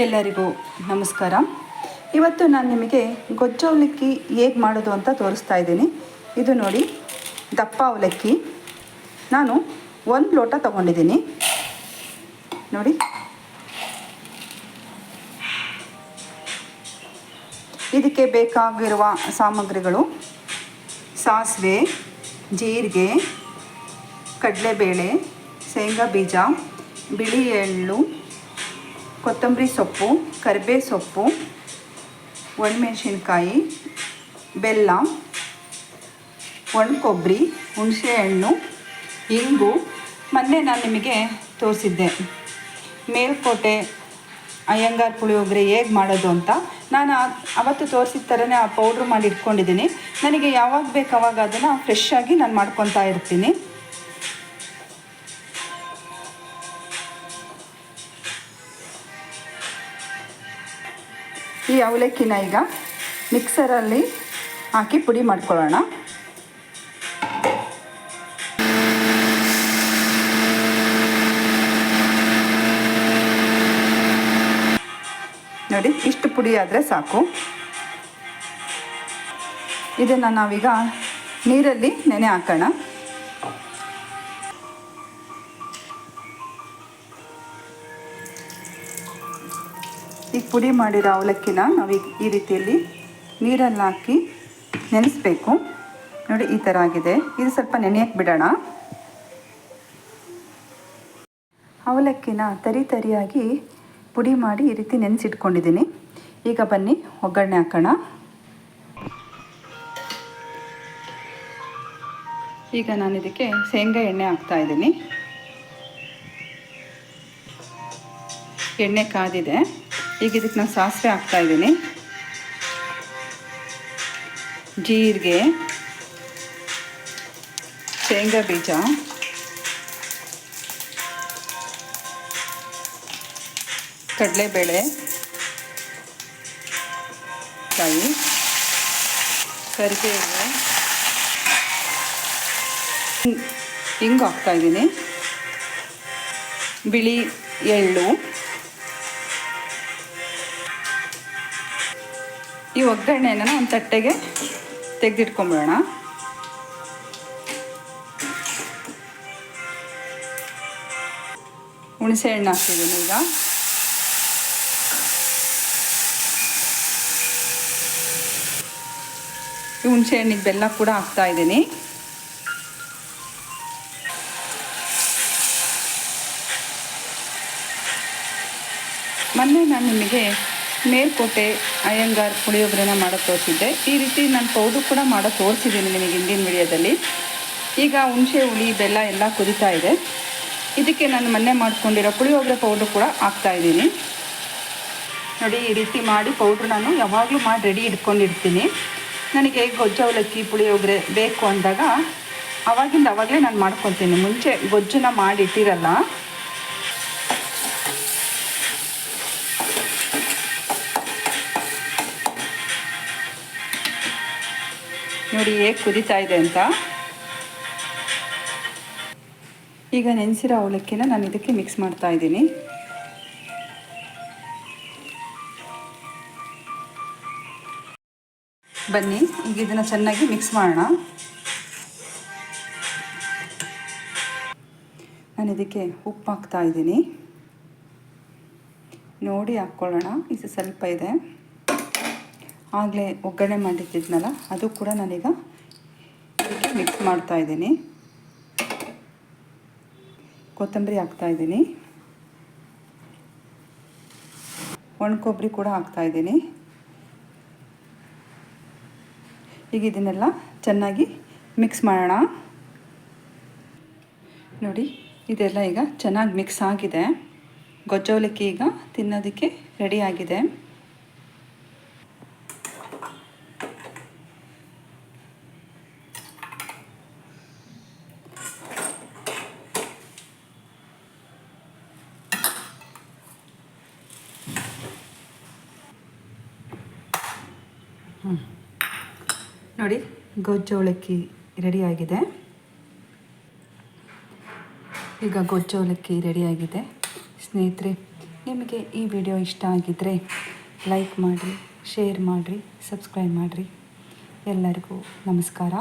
ಎಲ್ಲರಿಗೂ ನಮಸ್ಕಾರ. ಇವತ್ತು ನಾನು ನಿಮಗೆ ಗೊಜ್ಜು ಅವಲಕ್ಕಿ ಹೇಗೆ ಮಾಡೋದು ಅಂತ ತೋರಿಸ್ತಾ ಇದ್ದೀನಿ. ಇದು ನೋಡಿ, ದಪ್ಪ ಅವಲಕ್ಕಿ ನಾನು 1 ಲೋಟ ತಗೊಂಡಿದ್ದೀನಿ. ನೋಡಿ, ಇದಕ್ಕೆ ಬೇಕಾಗಿರುವ ಸಾಮಗ್ರಿಗಳು: ಸಾಸಿವೆ, ಜೀರಿಗೆ, ಕಡಲೆಬೇಳೆ, ಶೇಂಗಾ ಬೀಜ, ಬಿಳಿ ಎಳ್ಳು, ಕೊತ್ತಂಬರಿ ಸೊಪ್ಪು, ಕರಿಬೇವು ಸೊಪ್ಪು, ಒಣಮೆಣಸಿನ್ಕಾಯಿ, ಬೆಲ್ಲ, ಒಣ ಕೊಬ್ಬರಿ, ಹುಣಸೆಹಣ್ಣು, ಇಂಗು. ಮೊನ್ನೆ ನಾನು ನಿಮಗೆ ತೋರಿಸಿದ್ದೆ ಮೇಲ್ಕೋಟೆ ಅಯ್ಯಂಗಾರ್ ಪುಳಿಯೋಗರೆ ಹೇಗೆ ಮಾಡೋದು ಅಂತ. ನಾನು ಅವತ್ತು ತೋರಿಸಿದ ಥರನೇ ಆ ಪೌಡ್ರ್ ಮಾಡಿ ಇಟ್ಕೊಂಡಿದ್ದೀನಿ. ನನಗೆ ಯಾವಾಗ ಬೇಕು ಆವಾಗ ಅದನ್ನು ಫ್ರೆಶ್ ಆಗಿ ನಾನು ಮಾಡ್ಕೊತಾ ಇರ್ತೀನಿ. ಈ ಅವಲಕ್ಕಿನ ಈಗ ಮಿಕ್ಸರಲ್ಲಿ ಹಾಕಿ ಪುಡಿ ಮಾಡ್ಕೊಳ್ಳೋಣ. ನೋಡಿ, ಇಷ್ಟು ಪುಡಿ ಆದರೆ ಸಾಕು. ಇದನ್ನು ನಾವೀಗ ನೀರಲ್ಲಿ ನೆನೆ ಹಾಕೋಣ. ಈಗ ಪುಡಿ ಮಾಡಿರೋ ಅವಲಕ್ಕಿನ ನಾವು ಈ ರೀತಿಯಲ್ಲಿ ನೀರಲ್ಲಿ ಹಾಕಿ ನೆನೆಸ್ಬೇಕು. ನೋಡಿ, ಈ ಥರ ಆಗಿದೆ. ಇದು ಸ್ವಲ್ಪ ನೆನೆಯಕ್ಕೆ ಬಿಡೋಣ. ಅವಲಕ್ಕಿನ ತರಿಯಾಗಿ ಪುಡಿ ಮಾಡಿ ಈ ರೀತಿ ನೆನೆಸಿಟ್ಕೊಂಡಿದ್ದೀನಿ. ಈಗ ಬನ್ನಿ ಒಗ್ಗರಣೆ ಹಾಕೋಣ. ಈಗ ನಾನು ಇದಕ್ಕೆ ಶೇಂಗಾ ಎಣ್ಣೆ ಹಾಕ್ತಾಯಿದ್ದೀನಿ. ಎಣ್ಣೆ ಕಾದಿದೆ. ಈಗ ಇದಕ್ಕೆ ನಾನು ಸಾಸಿವೆ ಹಾಕ್ತಾಯಿದ್ದೀನಿ, ಜೀರಿಗೆ, ಶೇಂಗಾ ಬೀಜ, ಕಡಲೆಬೇಳೆ, ಕಾಯಿ, ಕರಿಬೇವು, ಹಿಂಗು ಹಾಕ್ತಾಯಿದ್ದೀನಿ, ಬಿಳಿ ಎಳ್ಳು. ಈ ಒಗ್ಗರಣೆನ ಒಂದು ತಟ್ಟೆಗೆ ತೆಗೆದಿಟ್ಕೊಂಬಿಡೋಣ. ಹುಣಸೆ ಹಣ್ಣು ಹಾಕ್ತಿದ್ದೀನಿ. ಈಗ ಈ ಹುಣಸೆ ಹಣ್ಣಿಗೆ ಬೆಲ್ಲ ಕೂಡ ಹಾಕ್ತಾಯಿದ್ದೀನಿ. ಮೊನ್ನೆ ನಾನು ನಿಮಗೆ ಮೇಲ್ಕೋಟೆ ಅಯ್ಯಂಗಾರ್ ಪುಳಿಯೋಗರೆನ ಮಾಡೋದು ತೋರಿಸಿದ್ದೆ. ಈ ರೀತಿ ನಾನು ಪೌಡ್ರು ಕೂಡ ಮಾಡೋದು ತೋರಿಸಿದ್ದೀನಿ ನಿಮಗೆ ಹಿಂದಿನ ವಿಡಿಯೋದಲ್ಲಿ. ಈಗ ಹುಣಸೆ ಹುಳಿ, ಬೆಲ್ಲ ಎಲ್ಲ ಕುದೀತಾ ಇದೆ. ಇದಕ್ಕೆ ನಾನು ಮೊನ್ನೆ ಮಾಡ್ಕೊಂಡಿರೋ ಪುಳಿಯೋಗರೆ ಪೌಡ್ರು ಕೂಡ ಹಾಕ್ತಾಯಿದ್ದೀನಿ. ನೋಡಿ, ಈ ರೀತಿ ಮಾಡಿ ಪೌಡ್ರು ನಾನು ಯಾವಾಗಲೂ ಮಾಡಿ ರೆಡಿ ಇಟ್ಕೊಂಡಿರ್ತೀನಿ. ನನಗೆ ಗೊಜ್ಜು ಅವಲಕ್ಕಿ ಪುಳಿಯೋಗರೆ ಬೇಕು ಅಂದಾಗ ಆವಾಗಲೇ ನಾನು ಮಾಡ್ಕೊತೀನಿ. ಮುಂಚೆ ಗೊಜ್ಜನ್ನ ಮಾಡಿ ಇಟ್ಟಿರಲ್ಲ. ನೋಡಿ ಹೇಗೆ ಕುದೀತಾ ಇದೆ ಅಂತ. ಈಗ ನೆನೆಸಿರೋ ಅವಲಕ್ಕಿನ ನಾನು ಇದಕ್ಕೆ ಮಿಕ್ಸ್ ಮಾಡ್ತಾ ಇದ್ದೀನಿ. ಬನ್ನಿ ಈಗ ಇದನ್ನು ಚೆನ್ನಾಗಿ ಮಿಕ್ಸ್ ಮಾಡೋಣ. ನಾನು ಇದಕ್ಕೆ ಉಪ್ಪು ಹಾಕ್ತಾ ಇದ್ದೀನಿ. ನೋಡಿ ಹಾಕ್ಕೊಳ್ಳೋಣ. ಇದು ಸ್ವಲ್ಪ ಇದೆ. ಆಗಲೇ ಒಗ್ಗರಣೆ ಮಾಡಿಟ್ಟಿದ್ನಲ್ಲ, ಅದು ಕೂಡ ನಾನೀಗ ಇದಕ್ಕೆ ಮಿಕ್ಸ್ ಮಾಡ್ತಾಯಿದ್ದೀನಿ. ಕೊತ್ತಂಬರಿ ಹಾಕ್ತಾಯಿದ್ದೀನಿ, ಒಣ ಕೊಬ್ಬರಿ ಕೂಡ ಹಾಕ್ತಾಯಿದ್ದೀನಿ. ಈಗ ಇದನ್ನೆಲ್ಲ ಚೆನ್ನಾಗಿ ಮಿಕ್ಸ್ ಮಾಡೋಣ. ನೋಡಿ, ಇದೆಲ್ಲ ಈಗ ಚೆನ್ನಾಗಿ ಮಿಕ್ಸ್ ಆಗಿದೆ. ಗೊಜ್ಜು ಅವಲಕ್ಕಿ ಈಗ ತಿನ್ನೋದಕ್ಕೆ ರೆಡಿ ಆಗಿದೆ. ನೋಡಿ, ಗೊಜ್ಜು ಅವಲಕ್ಕಿ ರೆಡಿಯಾಗಿದೆ. ಈಗ ಗೊಜ್ಜು ಅವಲಕ್ಕಿ ರೆಡಿಯಾಗಿದೆ ಸ್ನೇಹಿತರೆ. ನಿಮಗೆ ಈ ವಿಡಿಯೋ ಇಷ್ಟ ಆಗಿದ್ದರೆ ಲೈಕ್ ಮಾಡಿರಿ, ಶೇರ್ ಮಾಡಿರಿ, ಸಬ್ಸ್ಕ್ರೈಬ್ ಮಾಡಿರಿ. ಎಲ್ಲರಿಗೂ ನಮಸ್ಕಾರ.